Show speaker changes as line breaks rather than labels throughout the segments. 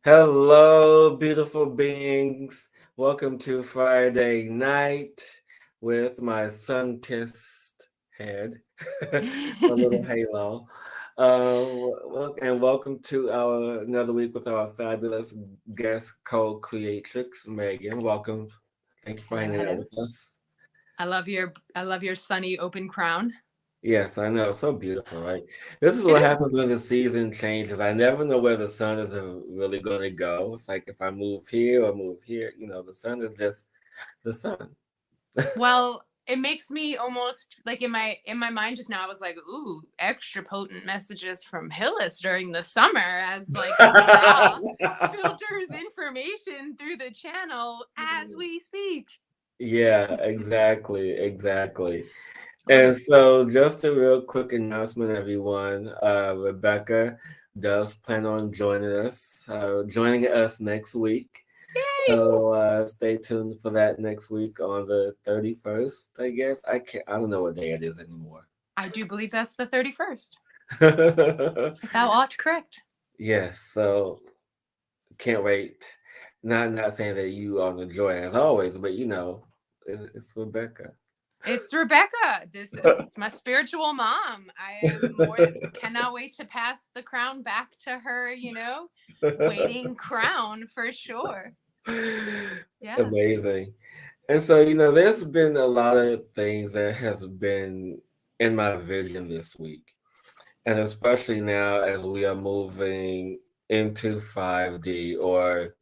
Hello, beautiful beings. Welcome to Friday night with my sun-kissed head, my little halo. And welcome to our another week with our fabulous guest co-creatrix, Megan. Welcome. Thank you for
Hello,
hanging out
hello.
with us.
I love your sunny open crown.
Yes, I know. So beautiful, right? This is
It
what
is.
happens when the season changes. I never know where the sun is really going to go. It's like if I move here or move here, the sun is just the sun.
Well, it makes me almost like in my mind just now I was like, ooh, extra potent messages from Hillis during the summer as like Ra filters information through the channel as we speak.
Yeah, exactly, exactly.
Love
And
it.
so, just a real quick announcement, everyone. Rebecca does plan on joining us next week.
Yay!
So stay tuned for that next week on the 31st, I guess. I don't know what day it is anymore.
I do believe that's the 31st. Thou art correct.
Yes, so can't wait. Not saying that you are the joy as always, but it's Rebecca.
It's Rebecca. It's my spiritual mom. I am more cannot wait to pass the crown back to her, waiting crown for sure. Yeah.
Amazing. And so, there's been a lot of things that has been in my vision this week. And especially now as we are moving into 5D or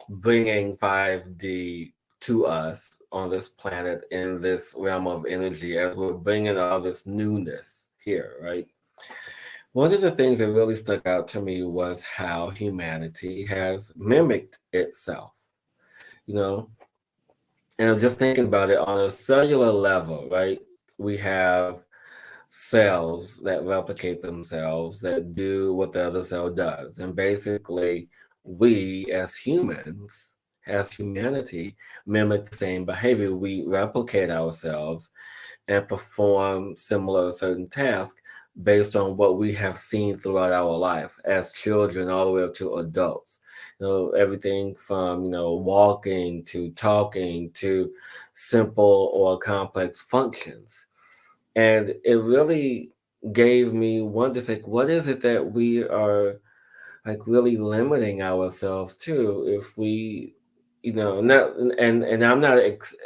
bringing 5D to us on this planet in this realm of energy as we're bringing all this newness here, right? One of the things that really stuck out to me was how humanity has mimicked itself, you know? And I'm just thinking about it on a cellular level, right? We have cells that replicate themselves that do what the other cell does. And basically, we as humans, as humanity, mimic the same behavior. We replicate ourselves and perform similar certain tasks based on what we have seen throughout our life as children all the way up to adults. Everything from, walking to talking to simple or complex functions. And it really gave me one to say, what is it that we are like really limiting ourselves to if we, not and I'm not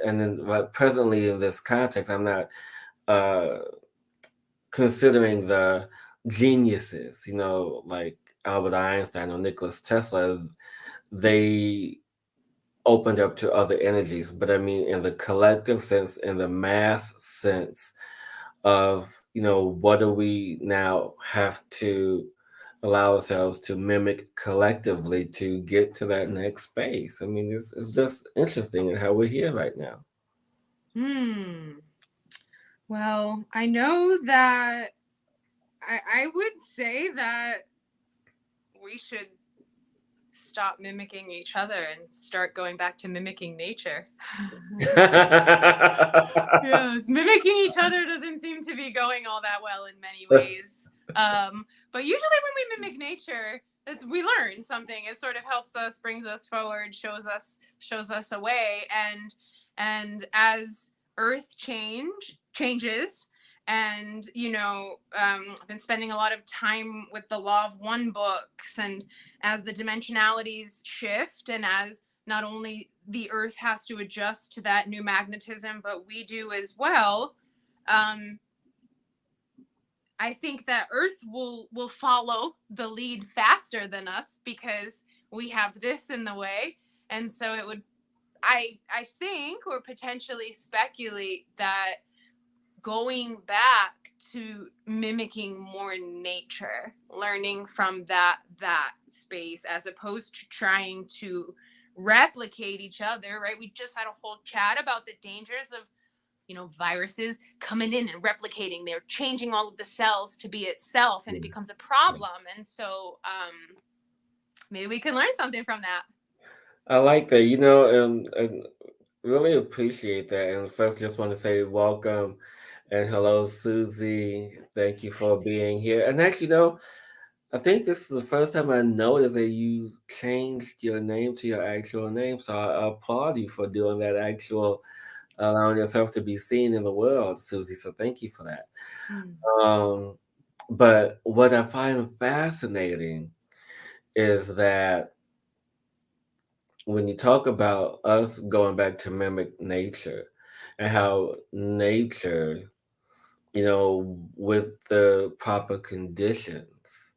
and then like presently in this context, I'm not uh considering the geniuses, like Albert Einstein or Nicholas Tesla. They opened up to other energies, but I mean in the collective sense, in the mass sense of what do we now have to allow ourselves to mimic collectively to get to that next space. I mean, it's just interesting in how we're here right now.
Hmm. Well, I know that I would say that we should stop mimicking each other and start going back to mimicking nature. Yes, mimicking each other doesn't seem to be going all that well in many ways. But usually when we mimic nature, we learn something. It sort of helps us, brings us forward, shows us a way, and as Earth changes, and I've been spending a lot of time with the Law of One books, and as the dimensionalities shift, and as not only the earth has to adjust to that new magnetism, but we do as well. um, I think that earth will follow the lead faster than us because we have this in the way. And so it would, I think, or potentially speculate that going back to mimicking more nature, learning from that space as opposed to trying to replicate each other, right? We just had a whole chat about the dangers of viruses coming in and replicating. They're changing all of the cells to be itself, and it becomes a problem. And so maybe we can learn something from that.
I like that, and really appreciate that. And first, just want to say welcome and hello, Susie. Thank you
I
for
see.
being here. And actually, I think this is the first time I noticed that you changed your name to your actual name. So I applaud you for doing that actual, allowing yourself to be seen in the world, Susie. So thank you for that.
Mm.
Um, but what I find fascinating is that when you talk about us going back to mimic nature and how nature, with the proper conditions,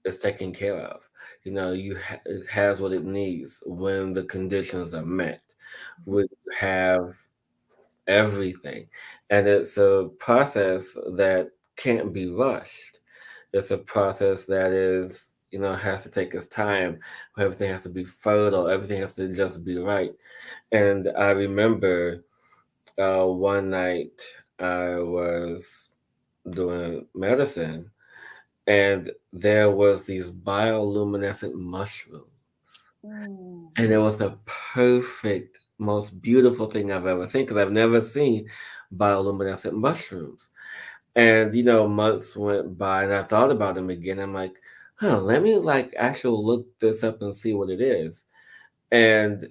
is taken care of. It has what it needs when the conditions are met.
Mhm.
We have everything, and it's a process that can't be rushed. It's a process that has to take its time. Everything has to be fertile. Everything has to just be right. And I remember one night I was doing medicine, and there was these bioluminescent mushrooms,
Ooh.
and it was the perfect, most beautiful thing I've ever seen because I've never seen bioluminescent mushrooms. And months went by, and I thought about them again. I'm like, huh, let me like actually look this up and see what it is. And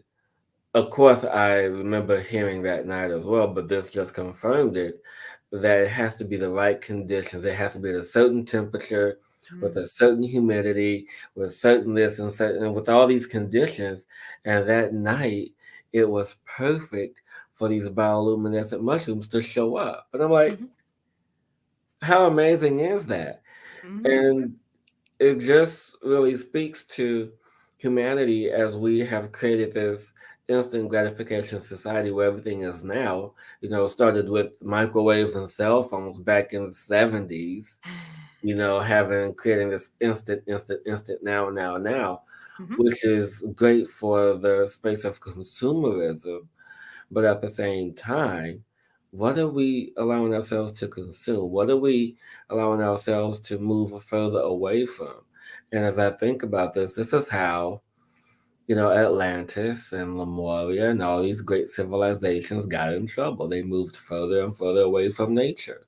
of course, I remember hearing that night as well, but this just confirmed it, that it has to be the right conditions. It has to be at a certain temperature, with
Mm.
a certain humidity, with certain this and certain, with all these conditions. And that night, it was perfect for these bioluminescent mushrooms to show up. And I'm like,
Mhm.
how amazing is that?
Mhm.
And it just really speaks to humanity as we have created this instant gratification society where everything is now. Started with microwaves and cell phones back in the 70s, creating this instant, now,
Mhm.
which is great for the space of consumerism. But at the same time, what are we allowing ourselves to consume? What are we allowing ourselves to move further away from? And as I think about this is how, Atlantis and Lemuria and all these great civilizations got in trouble. They moved further and further away from nature.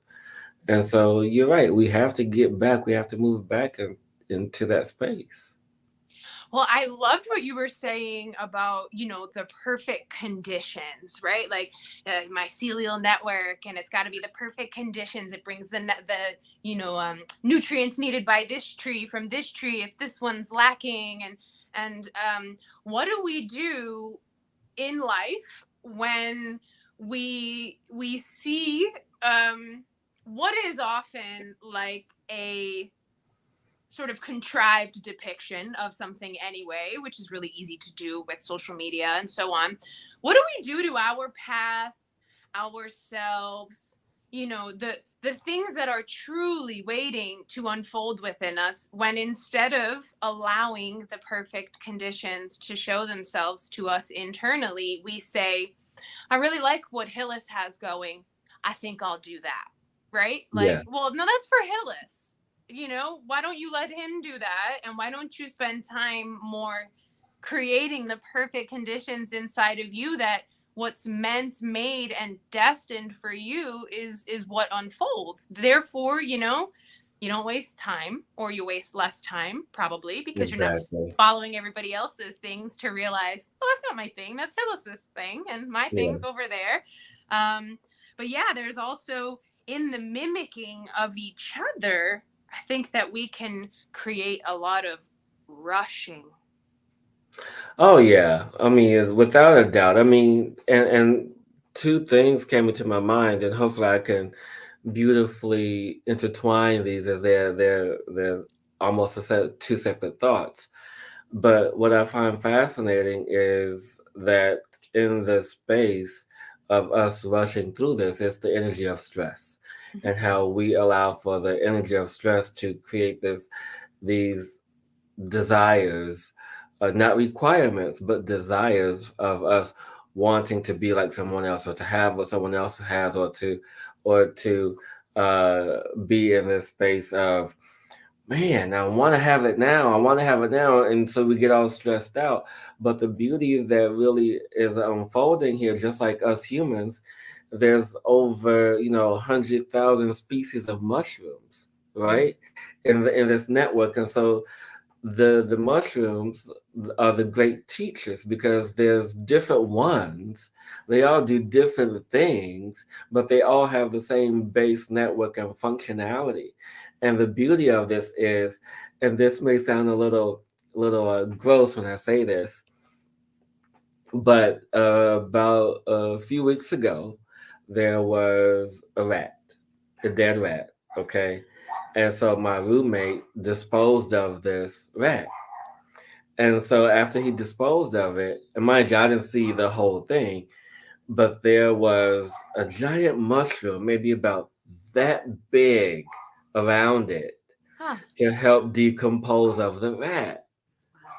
And so you're right. We have to get back. We have to move back into that space.
Well, I loved what you were saying about, the perfect conditions, right? Like mycelial network, and it's got to be the perfect conditions. It brings nutrients needed by this tree from this tree if this one's lacking, and what do we do in life when we see what is often like a sort of contrived depiction of something anyway, which is really easy to do with social media and so on. What do we do to our path, ourselves, the things that are truly waiting to unfold within us, when instead of allowing the perfect conditions to show themselves to us internally, we say, I really like what Hillis has going. I think I'll do that. Right?
Yeah,
Like, well, no, that's for Hillis. Why don't you let him do that? And why don't you spend time more creating the perfect conditions inside of you, that what's meant, made, and destined for you is what unfolds. Therefore, you don't waste time, or you waste less time, probably, because you're not
exactly.
following everybody else's things to realize, oh, that's not my thing, that's Hillis's thing, and my
Yeah.
thing's over there. But yeah, there's also, in the mimicking of each other, I think that we can create a lot of rushing.
Oh yeah. I mean, without a doubt. I mean, and two things came into my mind, and hopefully I can beautifully intertwine these as they're almost two separate thoughts. But what I find fascinating is that in the space of us rushing through this, it's the energy of stress,
Mhm.
and how we allow for the energy of stress to create these desires, not requirements, but desires of us wanting to be like someone else, or to have what someone else has, or to uh, be in this space of, man, I want to have it now. I want to have it now. And so we get all stressed out. But the beauty that really is unfolding here, just like us humans, there's over, 100,000 species of mushrooms. right? In this network. And so the mushrooms are the great teachers because there's different ones. They all do different things, but they all have the same base network and functionality. And the beauty of this is, and this may sound a little gross when I say this, but about a few weeks ago, there was a rat, a dead rat. Okay, and so my roommate disposed of this rat. And so after he disposed of it, and mind you, I didn't see the whole thing, but there was a giant mushroom, maybe about that big, around it
Huh.
to help decompose of the rat.
Wow.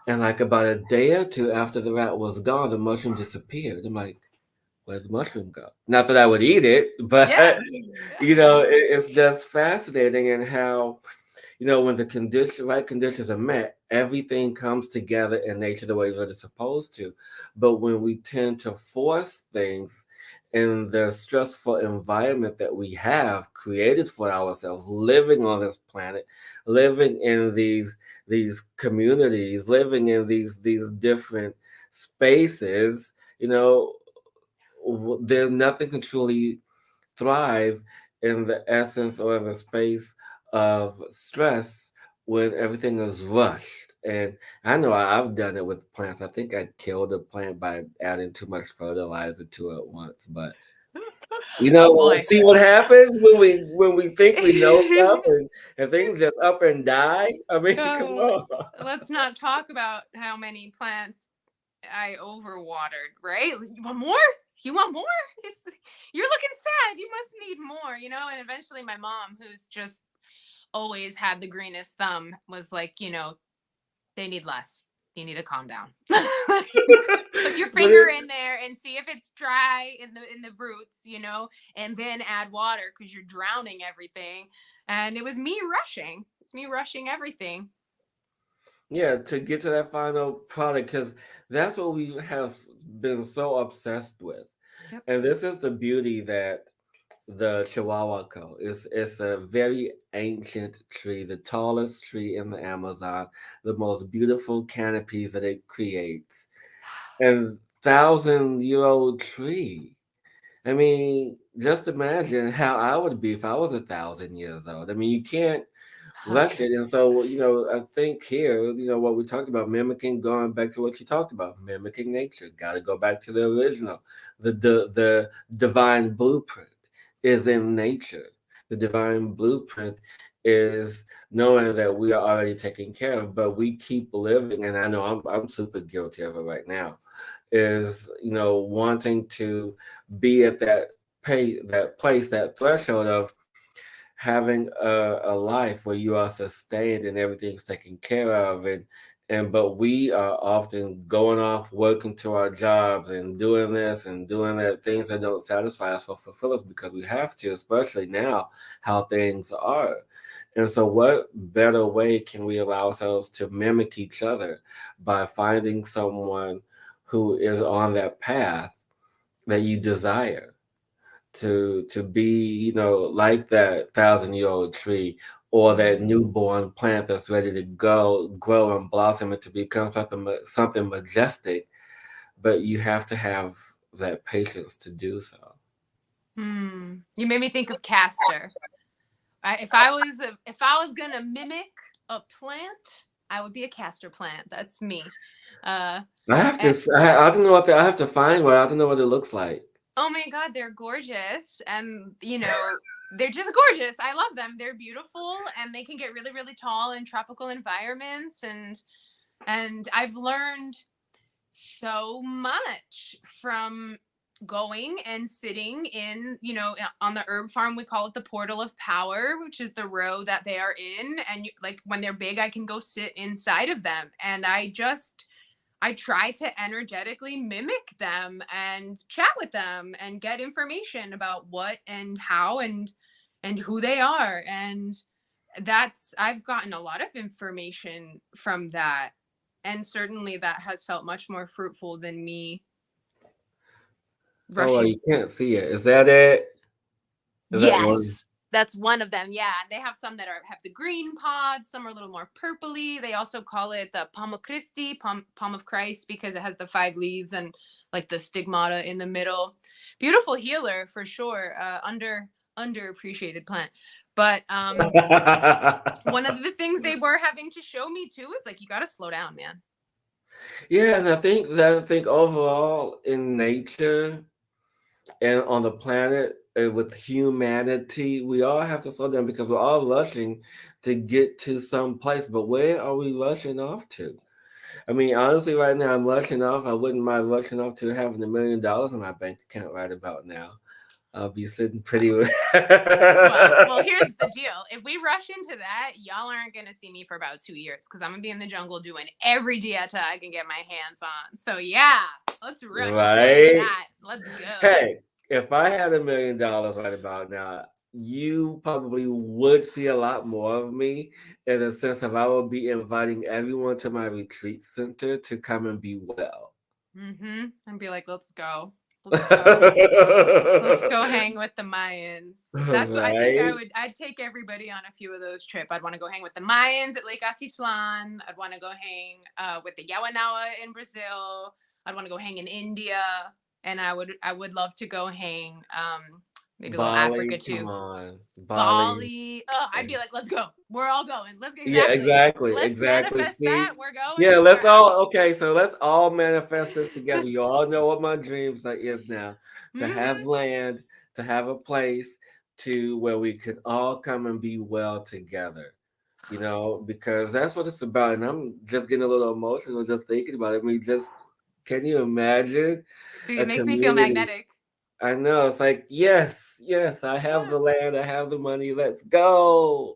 And like about a day or two after the rat was gone, the mushroom disappeared. I'm like, where'd the mushroom go? Not that I would eat it, but
Yeah.
it's just fascinating in how when the right conditions are met, everything comes together in nature the way that it's supposed to. But when we tend to force things in the stressful environment that we have created for ourselves, living on this planet, living in these communities, living in these different spaces, there's nothing can truly thrive in the essence or in the space of stress when everything is rushed. And I know I've done it with plants. I think I killed a plant by adding too much fertilizer to it once. But
Oh boy.
see what happens when we think we know stuff and things just up and die. I mean, come
Uh,
on.
let's not talk about how many plants I overwatered, right? You want more? You want more? It's you're looking sad. You must need more, And eventually my mom, who's just always had the greenest thumb, was like, they need less. You need to calm down. Put your
But
finger in there and see if it's dry in the roots, and then add water because you're drowning everything. And it was me rushing. It's me rushing everything.
yeah, to get to that final product, because that's what we have been so obsessed with.
Yep.
And this is the beauty that the Chihuahua is. It's a very ancient tree, the tallest tree in the Amazon, the most beautiful canopies that it creates, and 1,000-year-old tree. I mean, just imagine how I would be if I was 1,000 years old. I mean, you can't
Huh.
rush it. And so, I think here, what we talked about, mimicking, going back to what you talked about, mimicking nature. Got to go back to the original. The divine blueprint is in nature. The divine blueprint is knowing that we are already taken care of, but we keep living. And I know I'm super guilty of it right now. Is wanting to be at that place, that threshold of having a life where you are sustained and everything's taken care of, and but we are often going off working to our jobs and doing this and doing that, things that don't satisfy us or fulfill us because we have to, especially now how things are. And so what better way can we allow ourselves to mimic each other by finding someone who is on that path that you desire, to be, like that 1,000-year-old tree or that
Mm.
newborn plant that's ready to go grow and blossom and to become something majestic. But you have to have that patience to do so.
You made me think of castor. If I was gonna mimic a plant, I would be a castor plant. That's me. Uh,
I have to.
and
I don't know I have to find one. I don't know what it looks like.
oh my god, they're gorgeous, and they're just gorgeous. I love them. They're beautiful, and they can get really, really tall in tropical environments, and I've learned so much from going and sitting in, on the herb farm. We call it the portal of power, which is the row that they are in. And like when they're big, I can go sit inside of them. And I try to energetically mimic them and chat with them and get information about what and how and who they are. And I've gotten a lot of information from that, and certainly that has felt much more fruitful than me
Oh, well,
rushing.
you can't see it. Is that it? Is that one?
Yes. That's one of them. Yeah. And they have some that have the green pods. Some are a little more purpley. They also call it the palm of Christi, palm of Christ, because it has the 5 leaves and like the stigmata in the middle. Beautiful healer for sure. Underappreciated plant. But one of the things they were having to show me too is like, you got to slow down, man.
Yeah, and I think overall in nature and on the planet with humanity, we all have to slow down because we're all rushing to get to some place. But where are we rushing off to? I mean, honestly, right now I'm rushing off. I wouldn't mind rushing off to having $1 million in my bank account right about now. I'll be sitting pretty.
Well, here's the deal. If we rush into that, y'all aren't going to see me for about 2 years because I'm going to be in the jungle doing every dieta I can get my hands on. So, yeah, let's rush to that. Let's go.
Hey, if I had $1 million right about now, you probably would see a lot more of me in the sense of I will be inviting everyone to my retreat center to come and be well.
And be like, let's go. Let's go hang with the Mayans. That's what I think I'd take everybody on a few of those trips. I'd want to go hang with the Mayans at Lake Atitlan. I'd want to go hang with the Yawanawa in Brazil. I'd want to go hang in India. And I would love to go hang maybe a little Africa too.
Come on.
Bali. Oh, I'd be like, let's go. We're all going. Let's go.
Yeah, exactly.
Let's manifest that. We're going.
Yeah, let's all manifest this together. You all know what my dreams is now. To have land, to have a place to where we can all come and be well together. You know, because that's what it's about. And I'm just getting a little emotional just thinking about it. I mean, can you imagine?
Dude, it makes me feel magnetic.
I know. It's like, yes, I have the land, I have the money, let's go.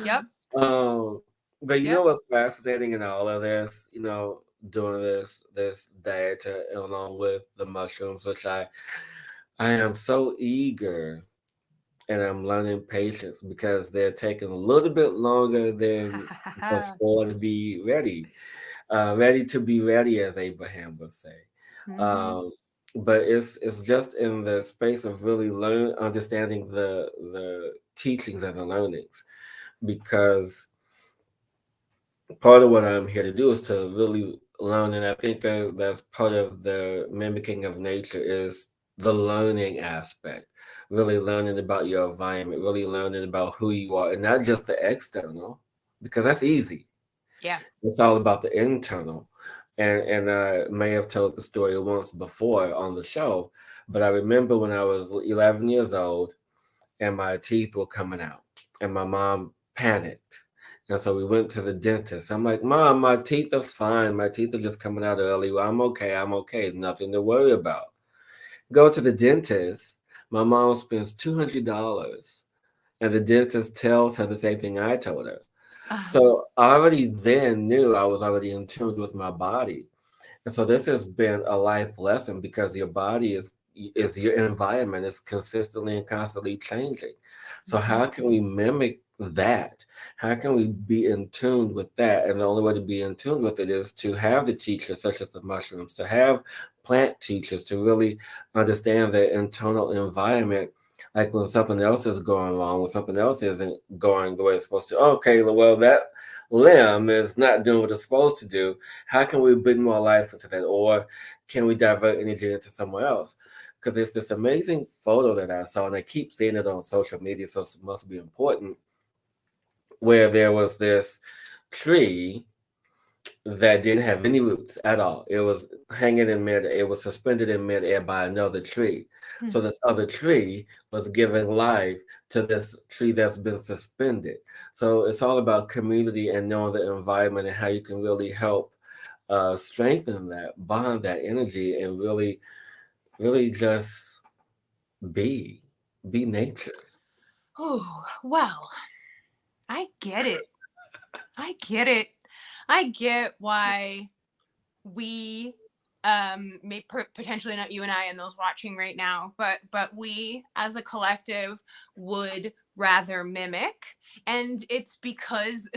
Yep.
But you know what's fascinating in all of this, doing this diet along with the mushrooms, which I am so eager, and I'm learning patience because they're taking a little bit longer than before to be ready. Ready to be ready, as Abraham would say. But it's just in the space of really understanding the teachings and the learnings, because part of what I'm here to do is to really learn, and I think that's part of the mimicking of nature is the learning aspect, really learning about your environment, really learning about who you are, and not just the external, because that's easy.
Yeah,
it's all about the internal. And I may have told the story once before on the show, but I remember when I was 11 years old and my teeth were coming out and my mom panicked. And so we went to the dentist. I'm like, Mom, my teeth are fine. My teeth are just coming out early. Well, I'm okay. Nothing to worry about. Go to the dentist. My mom spends $200 and the dentist tells her the same thing I told her. So I already then knew I was already in tune with my body. And so this has been a life lesson because your body is your environment. It's consistently and constantly changing. So how can we mimic that? How can we be in tune with that? And the only way to be in tune with it is to have the teachers such as the mushrooms, to have plant teachers to really understand the internal environment. Like when something else is going wrong, when something else isn't going the way it's supposed to. Okay, well, that limb is not doing what it's supposed to do. How can we bring more life into that? Or can we divert energy into somewhere else? Because there's this amazing photo that I saw, and I keep seeing it on social media, so it must be important, where there was this tree that didn't have any roots at all. It was hanging in midair. It was suspended in midair by another tree. So this other tree was giving life to this tree that's been suspended. So it's all about community and knowing the environment and how you can really help strengthen that, bond that energy, and really, really just be nature.
Oh, well, I get it. I get why we Potentially not you and I and those watching right now, but we as a collective would rather mimic. And it's because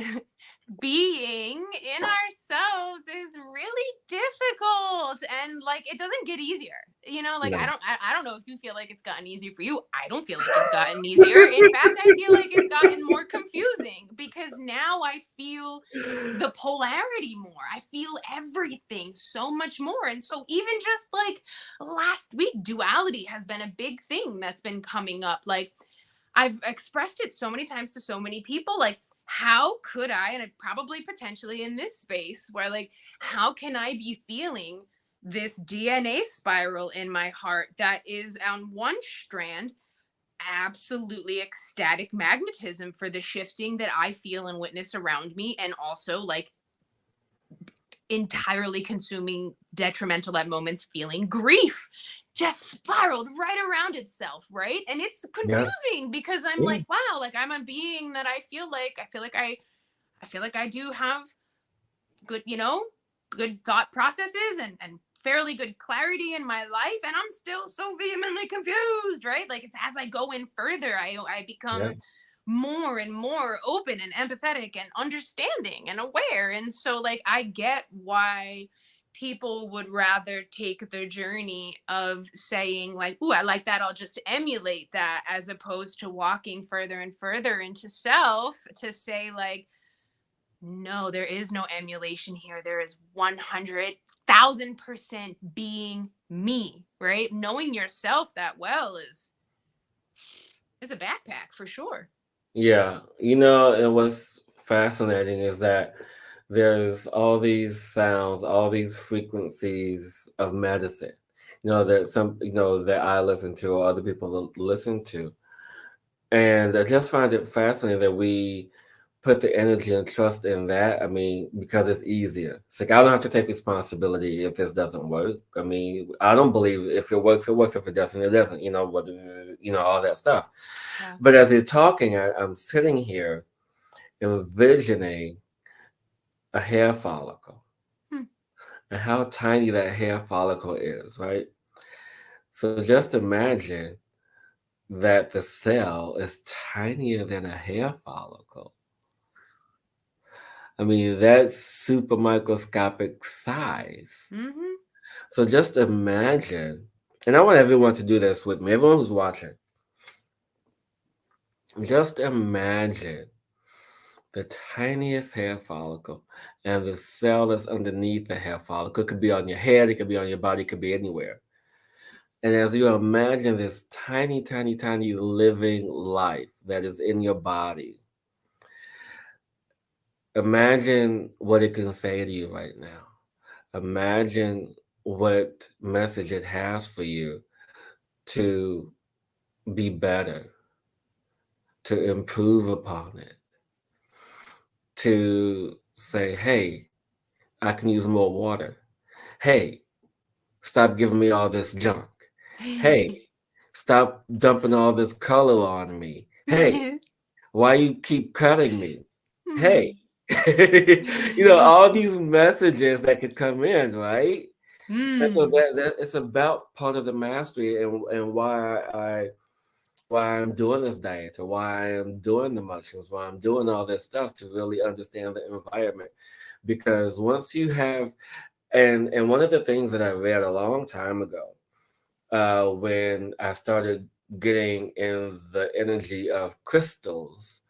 being in ourselves is really difficult, and like it doesn't get easier, like
No.
I don't know if you feel like it's gotten easier for you. I don't feel like it's gotten easier. In fact, I feel like it's gotten more confusing, because now I feel the polarity more. I feel everything so much more. And so even just like last week, duality has been a big thing that's been coming up. Like, I've expressed it so many times to so many people, like, how could I, and probably potentially in this space where like, how can I be feeling this DNA spiral in my heart that is on one strand absolutely ecstatic magnetism for the shifting that I feel and witness around me, and also like entirely consuming, detrimental at moments feeling grief just spiraled right around itself, right? And it's
Yeah.
confusing because I'm
Yeah.
like, wow, like I'm a being that I feel like I do have good, good thought processes and fairly good clarity in my life, and I'm still so vehemently confused, right? Like, it's as I go in further, I
Yeah.
become more and more open and empathetic and understanding and aware. And so like I get why people would rather take the journey of saying like, "Ooh, I like that, I'll just emulate that," as opposed to walking further and further into self to say like, no, there is no emulation here. There is 100,000% being me, right? Knowing yourself that well is a backpack for sure.
Yeah. And what's fascinating is that there's all these sounds, all these frequencies of medicine, that I listen to or other people listen to. And I just find it fascinating that we put the energy and trust in that. I mean, because it's easier. It's like I don't have to take responsibility if this doesn't work. I mean, I don't believe if it works, it works. If it doesn't, it doesn't. All that stuff.
Yeah.
But as you're talking, I'm sitting here envisioning a hair follicle
Hmm.
and how tiny that hair follicle is, right? So just imagine that the cell is tinier than a hair follicle. I mean, that's super microscopic size.
Mm-hmm.
So just imagine, and I want everyone to do this with me, everyone who's watching. Just imagine the tiniest hair follicle and the cell that's underneath the hair follicle. It could be on your head, it could be on your body, it could be anywhere. And as you imagine this tiny, tiny, tiny living life that is in your body, imagine what it can say to you right now. Imagine what message it has for you to be better, to improve upon it, to say, hey, I can use more water. Hey, stop giving me all this junk. Hey, stop dumping all this color on me. Hey, why you keep cutting me? Hey, all these messages that could come in, right? And so
Mm.
that it's about part of the mastery and why I'm doing this diet or why I'm doing the mushrooms, why I'm doing all this stuff to really understand the environment. Because once you have and one of the things that I read a long time ago, when I started getting in the energy of crystals.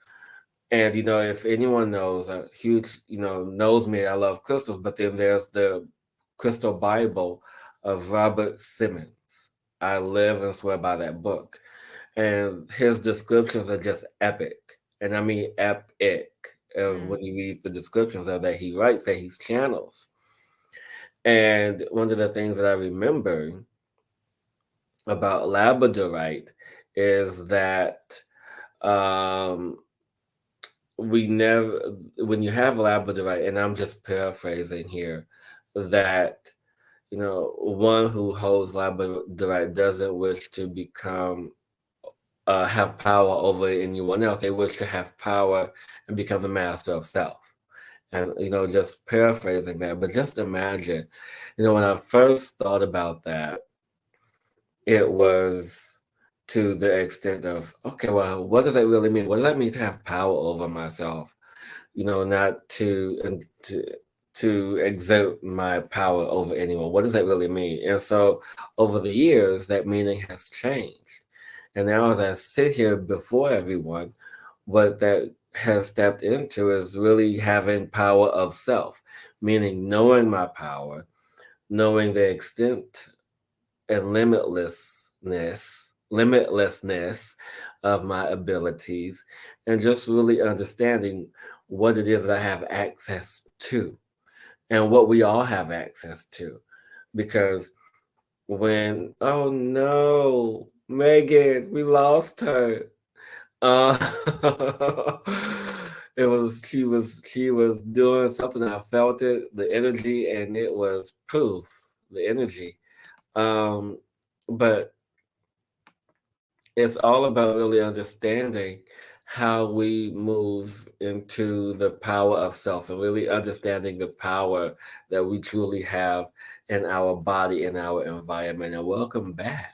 And if anyone knows, a huge, knows me, I love crystals, but then there's the Crystal Bible of Robert Simmons. I live and swear by that book. And his descriptions are just epic. And I mean epic.
Mm.
When you read the descriptions of that he writes, that he's channels. And one of the things that I remember about labradorite is that um, we never, when you have labradorite, and I'm just paraphrasing here, that one who holds labradorite doesn't wish to become have power over anyone else. They wish to have power and become the master of self. And, just paraphrasing that, but just imagine, when I first thought about that, it was to the extent of, okay, well, what does that really mean? What does that mean to have power over myself? Not to exert my power over anyone. What does that really mean? And so over the years, that meaning has changed. And now as I sit here before everyone, what that has stepped into is really having power of self, meaning knowing my power, knowing the extent and limitlessness of my abilities, and just really understanding what it is that I have access to and what we all have access to. Because when, oh no, Megan, we lost her. Uh, she was doing something. I felt it, the energy, and it was proof, the energy. Um, but it's all about really understanding how we move into the power of self and really understanding the power that we truly have in our body and our environment. And welcome back.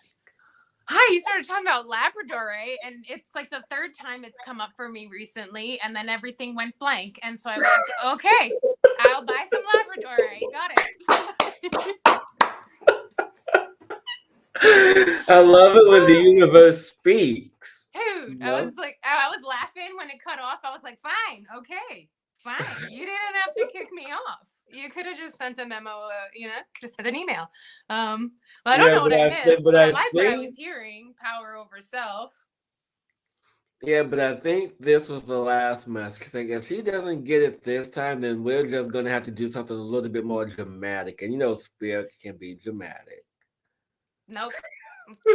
Hi, you started talking about Labradorite, and it's like the third time it's come up for me recently, and then everything went blank. And so I was like, okay, I'll buy some Labradorite. Got it.
I love it when the universe speaks.
Dude, I was like, I was laughing when it cut off. I was like, fine, okay, fine. You didn't have to kick me off. You could have just sent a memo, could have sent an email. Well, I don't know what I missed, but I like what I was hearing, power over self.
Yeah, but I think this was the last message. Like, if she doesn't get it this time, then we're just going to have to do something a little bit more dramatic. And spirit can be dramatic.
Nope.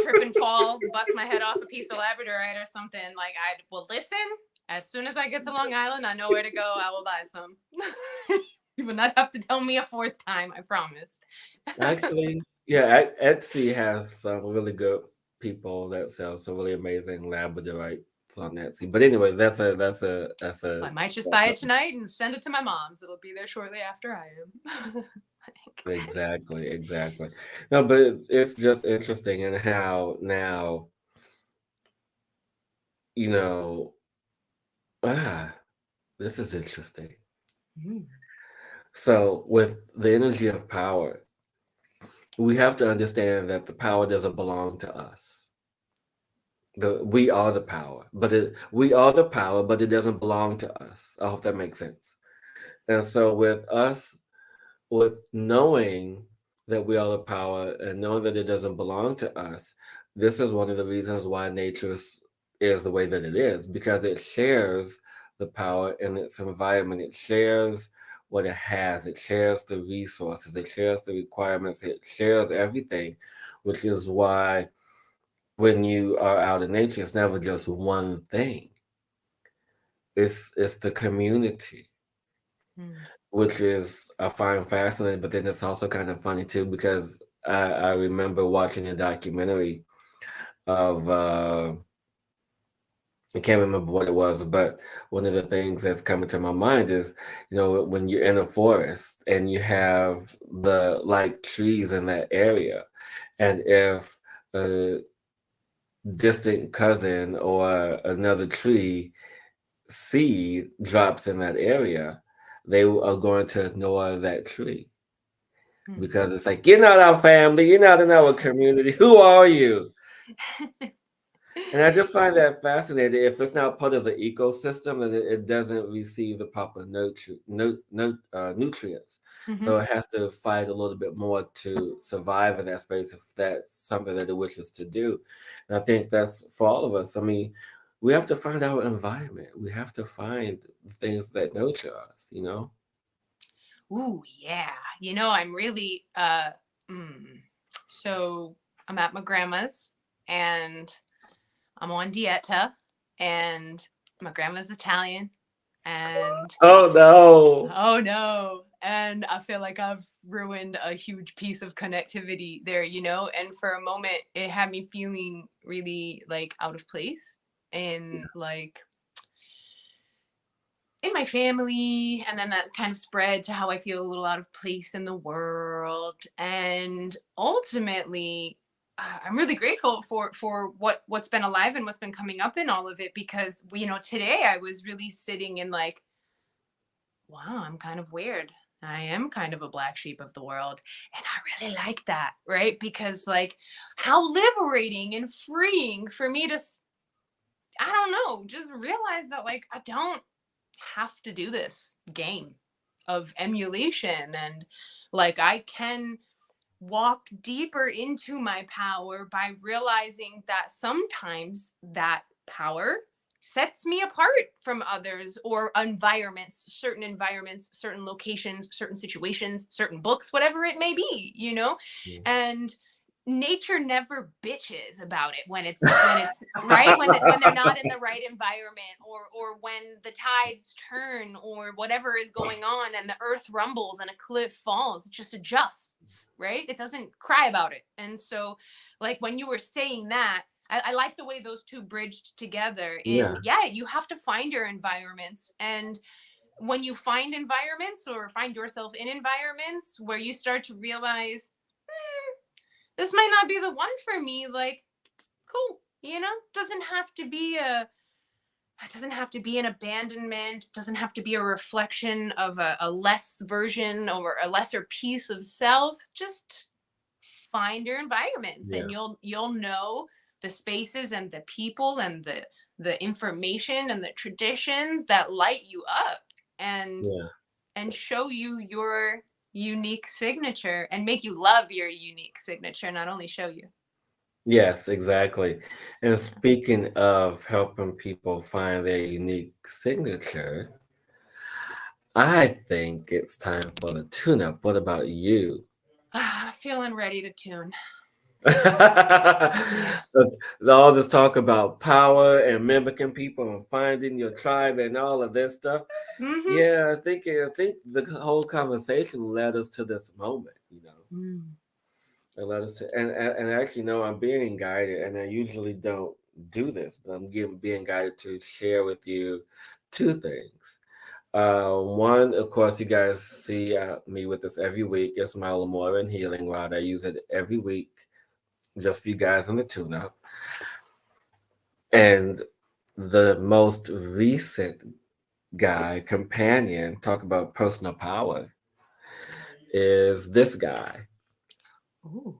Trip and fall, bust my head off a piece of Labradorite or something. Like, I will listen. As soon as I get to Long Island, I know where to go. I will buy some. You will not have to tell me a fourth time, I promise.
Actually, yeah, Etsy has some really good people that sell some really amazing Labradorite on Etsy. But anyway, that's a.
I might just buy it tonight and send it to my mom's. It'll be there shortly after I am.
Exactly. No, but it's just interesting in how now, you know, this is interesting. So with the energy of power, we have to understand that the power doesn't belong to us. We are the power, but it doesn't belong to us. I hope that makes sense. And so with knowing that we are the power and knowing that it doesn't belong to us, this is one of the reasons why nature is the way that it is, because it shares the power in its environment. It shares what it has. It shares the resources. It shares the requirements. It shares everything, which is why when you are out in nature, it's never just one thing. It's the community, which is I find fascinating, but then it's also kind of funny too, because I remember watching a documentary of I can't remember what it was, but one of the things that's coming to my mind is, when you're in a forest and you have the like trees in that area, and if a distant cousin or another tree seed drops in that area, they are going to ignore that tree because it's like, you're not our family, you're not in our community. Who are you? And I just find that fascinating. If it's not part of the ecosystem, then it doesn't receive the proper nutrients. So it has to fight a little bit more to survive in that space if that's something that it wishes to do. And I think that's for all of us. I mean, we have to find our environment. We have to find things that nurture us,
Ooh, yeah. I'm really so I'm at my grandma's and I'm on dieta, and my grandma's Italian, and
oh no,
and I feel like I've ruined a huge piece of connectivity there, and for a moment it had me feeling really like out of place, and like in my family, and then that kind of spread to how I feel a little out of place in the world. And ultimately, I'm really grateful for what's been alive and what's been coming up in all of it, because today I was really sitting in like, wow, I'm kind of weird. I am kind of a black sheep of the world. And I really like that, right? Because, like, how liberating and freeing for me to, I don't know, just realize that, like, I don't have to do this game of emulation. And, like, I can walk deeper into my power by realizing that sometimes that power sets me apart from others or environments, certain locations, certain situations, certain books, whatever it may be.
Mm.
And nature never bitches about it when it's right, when they're not in the right environment, or when the tides turn, or whatever is going on, and the earth rumbles and a cliff falls. It just adjusts, right? It doesn't cry about it. And so, like, when you were saying that, I like the way those two bridged together.
Yeah.
You have to find your environments. And when you find environments, or find yourself in environments where you start to realize, this might not be the one for me, like, cool, doesn't have to be it doesn't have to be an abandonment, doesn't have to be a reflection of a less version or a lesser piece of self. Just find your environments,
Yeah.
and you'll know the spaces and the people and the information and the traditions that light you up, and
Yeah.
show you your unique signature, and make you love your unique signature, not only show you.
Yes, exactly. And speaking of helping people find their unique signature, I think it's time for the tune-up. What about you?
Feeling ready to tune.
All this talk about power and mimicking people and finding your tribe and all of this stuff.
Mm-hmm.
Yeah, I think the whole conversation led us to this moment. It led us to, and actually, no, I'm being guided, and I usually don't do this, but I'm being guided to share with you two things. One, of course, you guys see me with this every week. It's my Lemoyne healing rod. I use it every week, just for you guys in the tune-up. And the most recent guy, companion, talk about personal power, is this guy.
Ooh.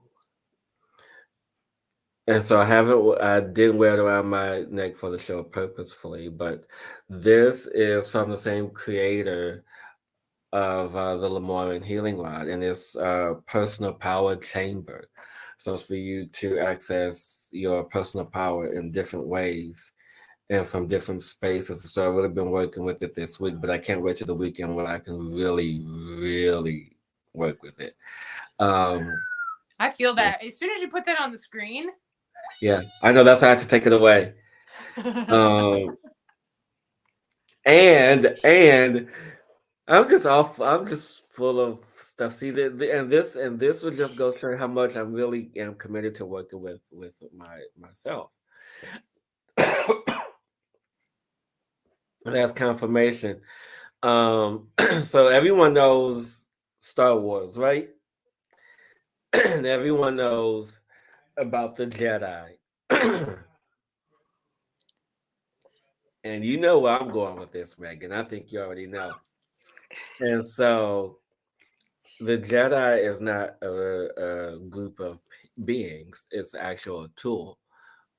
And so I didn't wear it around my neck for the show purposefully, but this is from the same creator of the Lemoyne Healing Rod, and it's personal power chamber. So it's for you to access your personal power in different ways and from different spaces. So I've really been working with it this week, but I can't wait to the weekend when I can really, really work with it.
I feel that as soon as you put that on the screen.
Yeah, I know, that's why I had to take it away. Um, and I'm just full of stuff. See and this would just go through how much I really am committed to working with myself. And that's confirmation. So everyone knows Star Wars, right? And everyone knows about the Jedi. And you know where I'm going with this, Megan. I think you already know. And so the Jedi is not a group of beings, it's actual a tool.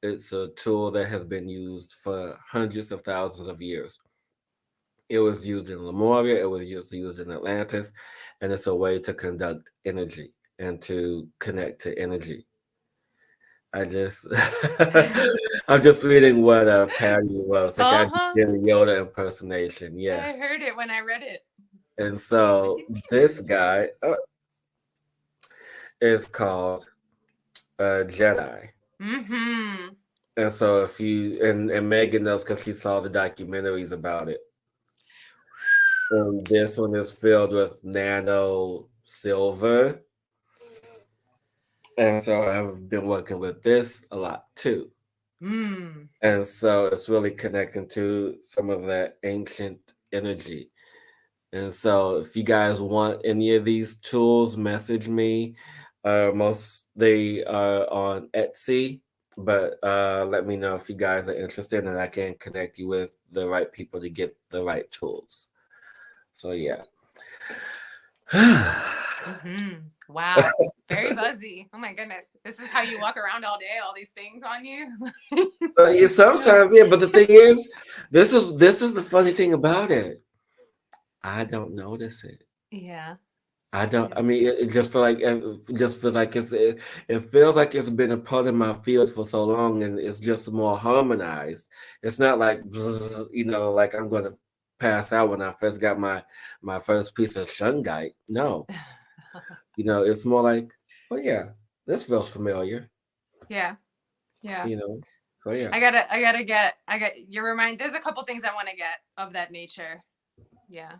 It's a tool that has been used for hundreds of thousands of years. It was used in Lemuria, it was used in Atlantis, and it's a way to conduct energy and to connect to energy. I just I'm just reading what Patty was like. I
Uh-huh.
did a Yoda impersonation,
I
yes.
heard it when I read it.
And so this guy is called Jedi.
Mm-hmm.
And so if you and Megan knows because she saw the documentaries about it. And this one is filled with nano silver. And so I've been working with this a lot too.
Mm.
And so it's really connecting to some of that ancient energy. And so if you guys want any of these tools, message me. Most they are on Etsy, but let me know if you guys are interested and I can connect you with the right people to get the right tools. So yeah.
Wow. Very buzzy. Oh my goodness. This is how you walk around all day, all these things on you.
Yeah, sometimes, yeah, but the thing is, this is the funny thing about it. I don't notice it.
Yeah.
I don't. I mean, it just feel like it just feels like it feels like it's been a part of my field for so long, and it's just more harmonized. It's not like bzzz, like I'm gonna pass out when I first got my first piece of shungite. No, it's more like, oh yeah, this feels familiar.
Yeah. Yeah.
You know, so yeah,
there's a couple things I want to get of that nature. Yeah.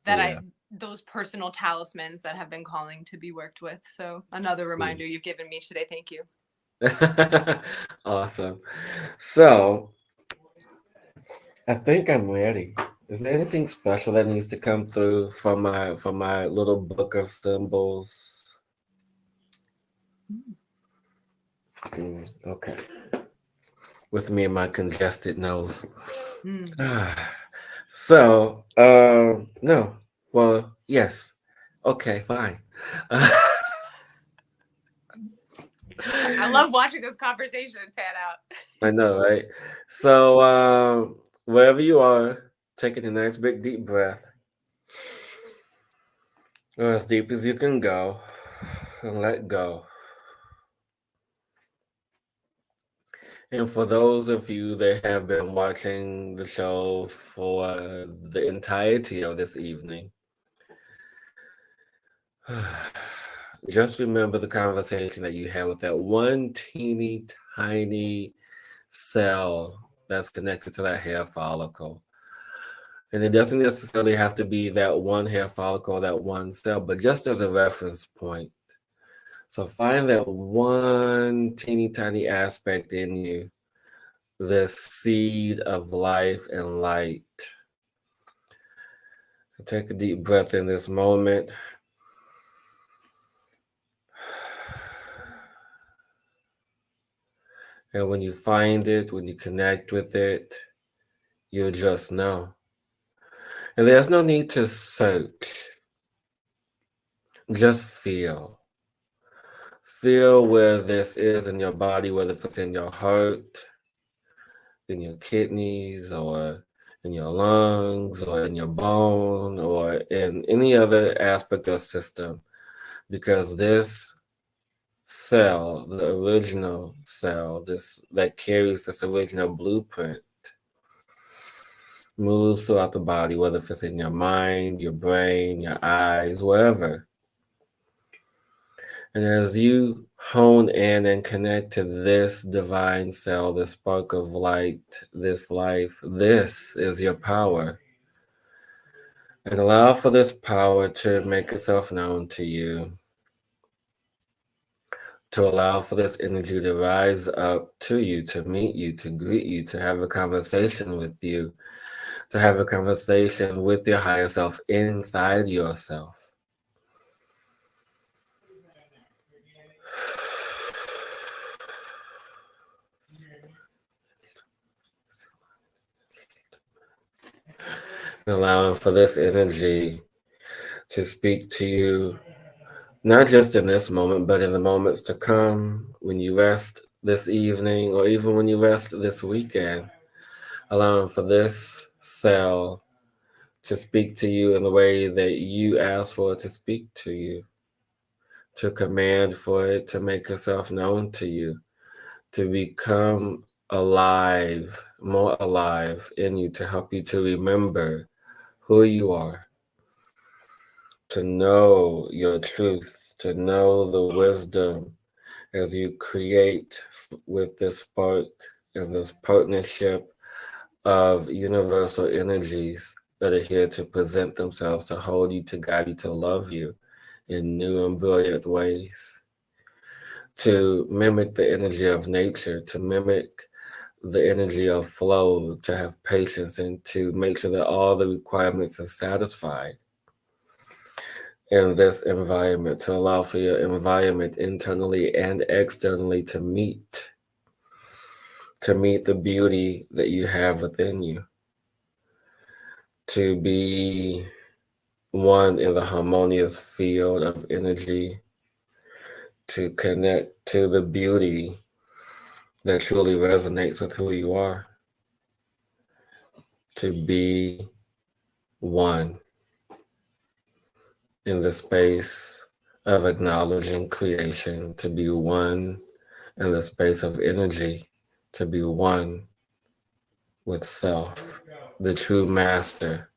yeah.
Those personal talismans that have been calling to be worked with. So another reminder you've given me today. Thank you.
Awesome. So I think I'm ready. Is there anything special that needs to come through from my little book of symbols? Okay. With me and my congested nose. So, no. Well, yes. Okay, fine.
I love watching this conversation pan out.
I know, right? So, wherever you are, taking a nice big deep breath. Go as deep as you can go and let go. And for those of you that have been watching the show for the entirety of this evening, just remember the conversation that you had with that one teeny tiny cell that's connected to that hair follicle. And it doesn't necessarily have to be that one hair follicle, that one cell, but just as a reference point. So find that one teeny tiny aspect in you, this seed of life and light. Take a deep breath in this moment. And when you find it, when you connect with it, you'll just know. And there's no need to search. Just feel. Feel where this is in your body, whether it's in your heart, in your kidneys, or in your lungs, or in your bone, or in any other aspect of system. Because this cell, the original cell, that carries this original blueprint, moves throughout the body, whether it's in your mind, your brain, your eyes, wherever. And as you hone in and connect to this divine cell, this spark of light, this life, this is your power. And allow for this power to make itself known to you. To allow for this energy to rise up to you, to meet you, to greet you, to have a conversation with you, to have a conversation with your higher self inside yourself. Allowing for this energy to speak to you, not just in this moment, but in the moments to come, when you rest this evening, or even when you rest this weekend. Allowing for this cell to speak to you in the way that you ask for it to speak to you, to command for it to make itself known to you, to become alive, more alive in you, to help you to remember who you are, to know your truth, to know the wisdom as you create with this spark and this partnership of universal energies that are here to present themselves, to hold you, to guide you, to love you in new and brilliant ways, to mimic the energy of nature, to mimic the energy of flow, to have patience, and to make sure that all the requirements are satisfied in this environment, to allow for your environment internally and externally to meet the beauty that you have within you, to be one in the harmonious field of energy, to connect to the beauty that truly resonates with who you are, to be one in the space of acknowledging creation, to be one in the space of energy, to be one with self, the true master.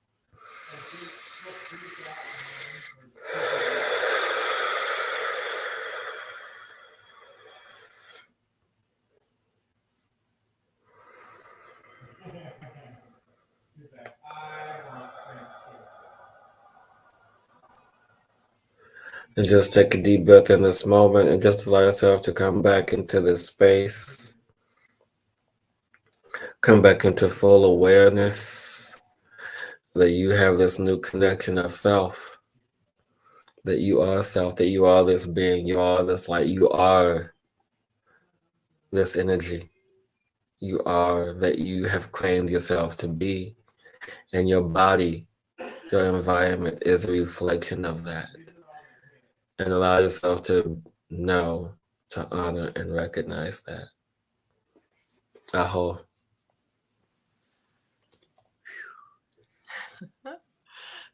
And just take a deep breath in this moment and just allow yourself to come back into this space. Come back into full awareness that you have this new connection of self, that you are self, that you are this being, you are this light, you are this energy, you are that you have claimed yourself to be, and your body, your environment is a reflection of that. And allow yourself to know, to honor, and recognize that. Aho.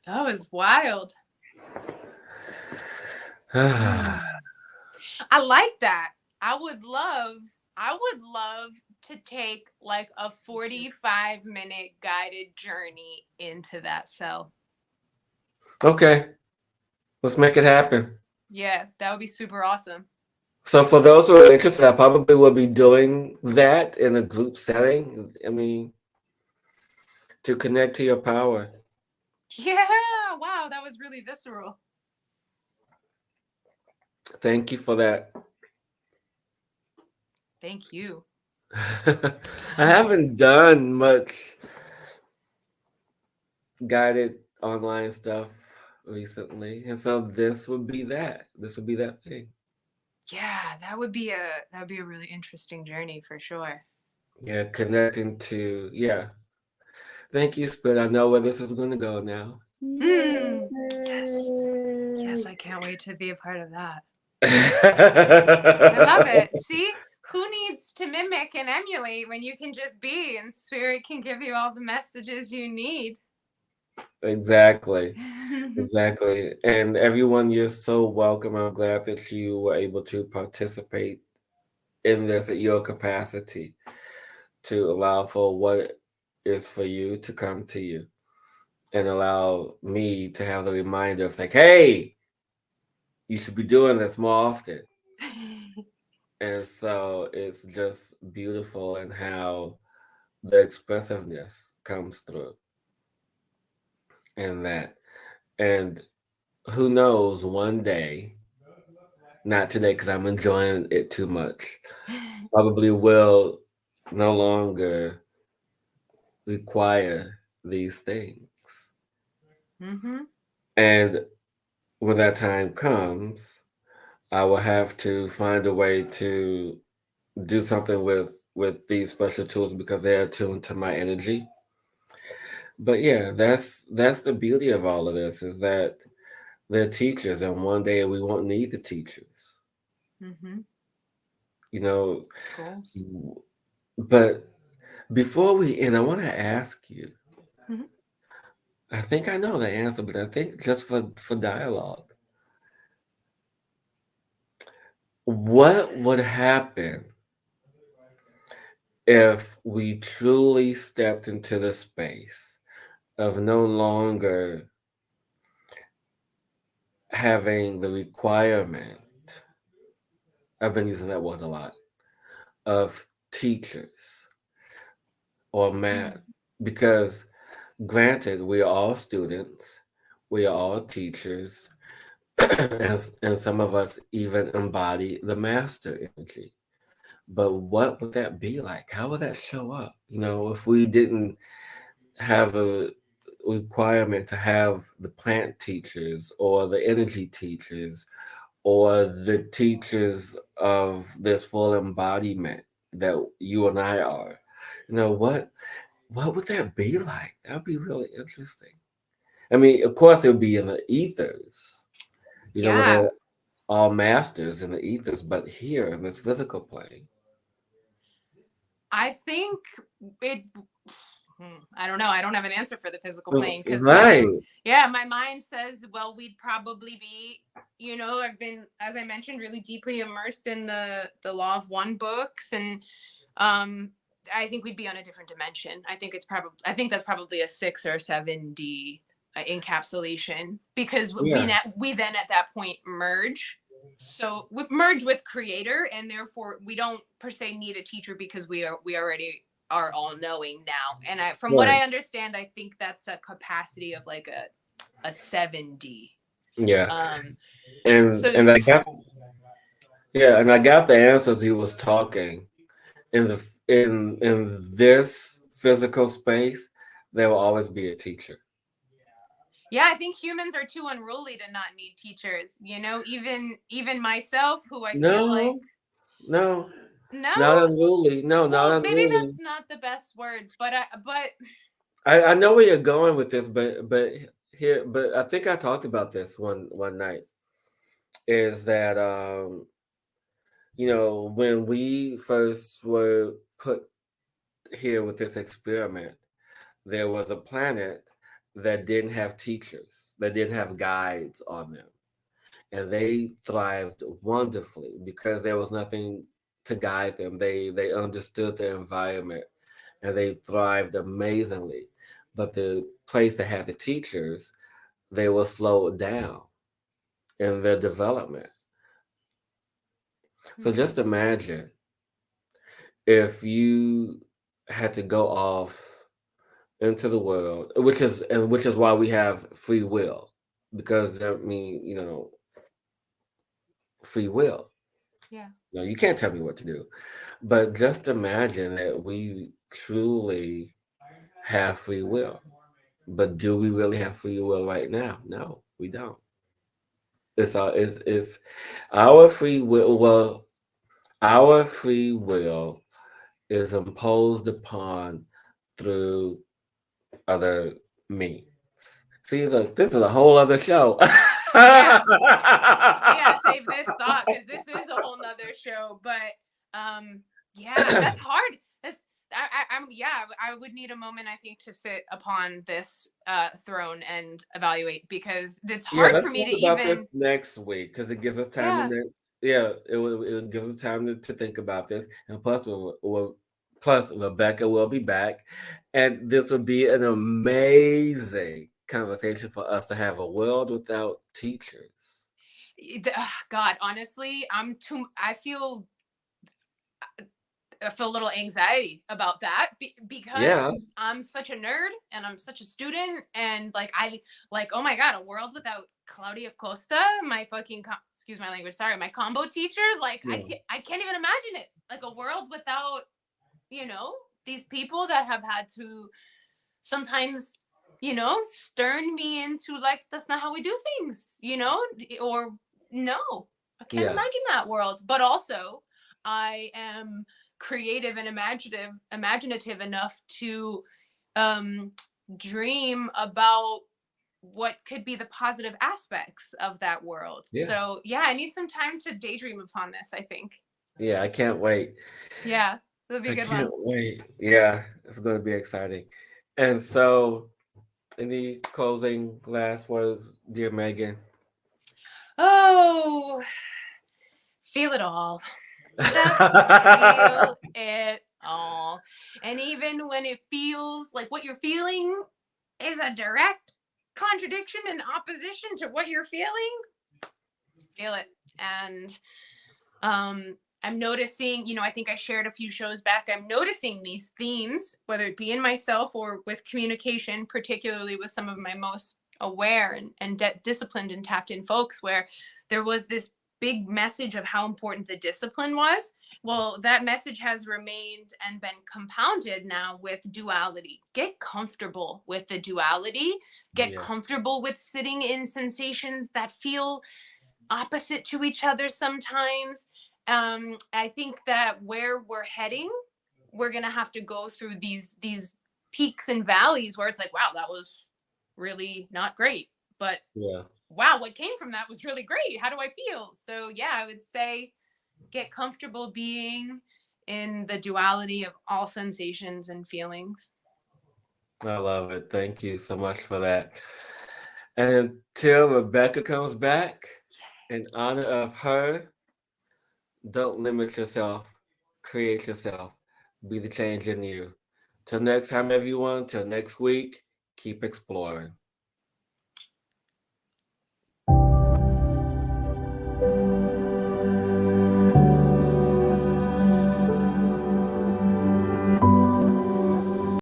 That was wild. I like that. I would love to take like a 45-minute guided journey into that cell.
Okay. Let's make it happen.
Yeah, that would be super awesome.
So for those who are interested, I probably will be doing that in a group setting. I mean, to connect to your power.
Yeah, wow, that was really visceral.
Thank you for that.
Thank you.
I haven't done much guided online stuff recently, and so this would be that. This would be that thing.
Yeah, that would be a really interesting journey for sure.
Yeah, connecting to Thank you, Spirit. I know where this is going to go now.
Yes, I can't wait to be a part of that. I love it. See, who needs to mimic and emulate when you can just be, and Spirit can give you all the messages you need.
Exactly. Exactly. And everyone, you're so welcome. I'm glad that you were able to participate in this at your capacity, to allow for what is for you to come to you, and allow me to have the reminder of like, hey, you should be doing this more often. And so it's just beautiful in how the expressiveness comes through in that. And who knows, one day, not today because I'm enjoying it too much, probably will no longer require these things. And when that time comes, I will have to find a way to do something with these special tools because they are attuned to my energy. But yeah, that's the beauty of all of this, is that they're teachers, and one day we won't need the teachers. You know, but before we end, I want to ask you. I think I know the answer, but I think just for dialogue, what would happen if we truly stepped into the space of no longer having the requirement, I've been using that word a lot, of teachers or math? Because granted, we are all students, we are all teachers, and some of us even embody the master energy. But what would that be like? How would that show up? If we didn't have a requirement to have the plant teachers or the energy teachers or the teachers of this full embodiment that you and I are. What would that be like? That would be really interesting. I mean, of course, it would be in the ethers, where
Yeah,
they're all masters in the ethers, but here in this physical plane.
I think it. I don't know. I don't have an answer for the physical plane because
Right.
my mind says, well, we'd probably be, I've been, as I mentioned, really deeply immersed in the Law of One books, and I think we'd be on a different dimension. I think that's probably a 6 or 7D encapsulation, because
Yeah.
we then at that point merge. So we merge with creator, and therefore we don't per se need a teacher because we already are all knowing now. And from what
Right.
I understand, I think that's a capacity of like a 7D.
Yeah.
Um,
And
so
and I got the answers he was talking in this physical space. There will always be a teacher.
yeah, I think humans are too unruly to not need teachers. Even myself, who I feel like
No, no,
no,
not unruly. No, not
well, maybe
unruly.
that's not the best word, but
I know where you're going with this, but I think I talked about this one night. Is that when we first were put here with this experiment, there was a planet that didn't have teachers, that didn't have guides on them. And they thrived wonderfully because there was nothing to guide them. They understood their environment and they thrived amazingly. But the place that had the teachers, they were slowed down in their development. So just imagine if you had to go off into the world, which is why we have free will, because I mean, free will.
yeah.
No, you can't tell me what to do. But just imagine that we truly have free will. But do we really have free will right now? No, we don't. It's our free will. Well, our free will is imposed upon through other means. See, look, this is a whole other show.
Yeah, I gotta save this thought because this is a whole nother show. But yeah, that's hard. I would need a moment, I think, to sit upon this throne and evaluate, because it's
Yeah,
hard for
let's
me
talk
to
about
even.
this next week because it gives us time
Yeah.
to. Yeah, it gives us time to think about this, and plus Rebecca will be back, and this will be an amazing conversation for us to have a world without teachers.
God, honestly, I feel a little anxiety about that,
Yeah,
because I'm such a nerd and I'm such a student, and oh my god, a world without Claudia Costa, my fucking excuse my language, sorry, my combo teacher. Like
yeah,
I can't even imagine it. Like a world without you know these people that have had to sometimes stern me into, like, that's not how we do things, or no, I can't
yeah,
imagine that world. But also, I am creative and imaginative enough to um dream about what could be the positive aspects of that world.
yeah,
So yeah, I need some time to daydream upon this, I think.
yeah. I can't wait.
Yeah, that'll be a
I
good
can't
one.
wait. Yeah, it's going to be exciting. And so, any closing last words, dear Megan?
Oh, feel it all. Just feel it all. And even when it feels like what you're feeling is a direct contradiction and opposition to what you're feeling, feel it. And I'm noticing, I think I shared a few shows back, I'm noticing these themes, whether it be in myself or with communication, particularly with some of my most aware and disciplined and tapped in folks, where there was this big message of how important the discipline was. Well, that message has remained and been compounded now with duality. Get comfortable with the duality. Get
Yeah.
comfortable with sitting in sensations that feel opposite to each other sometimes. I think that where we're heading, we're gonna have to go through these peaks and valleys where it's like, wow, that was really not great. But
Yeah.
wow, what came from that was really great. How do I feel? So yeah, I would say get comfortable being in the duality of all sensations and feelings.
I love it. Thank you so much for that. And until Rebecca comes back, in
Yes.
honor of her, don't limit yourself. Create yourself. Be the change in you. Till next time, everyone. Till next week, keep exploring.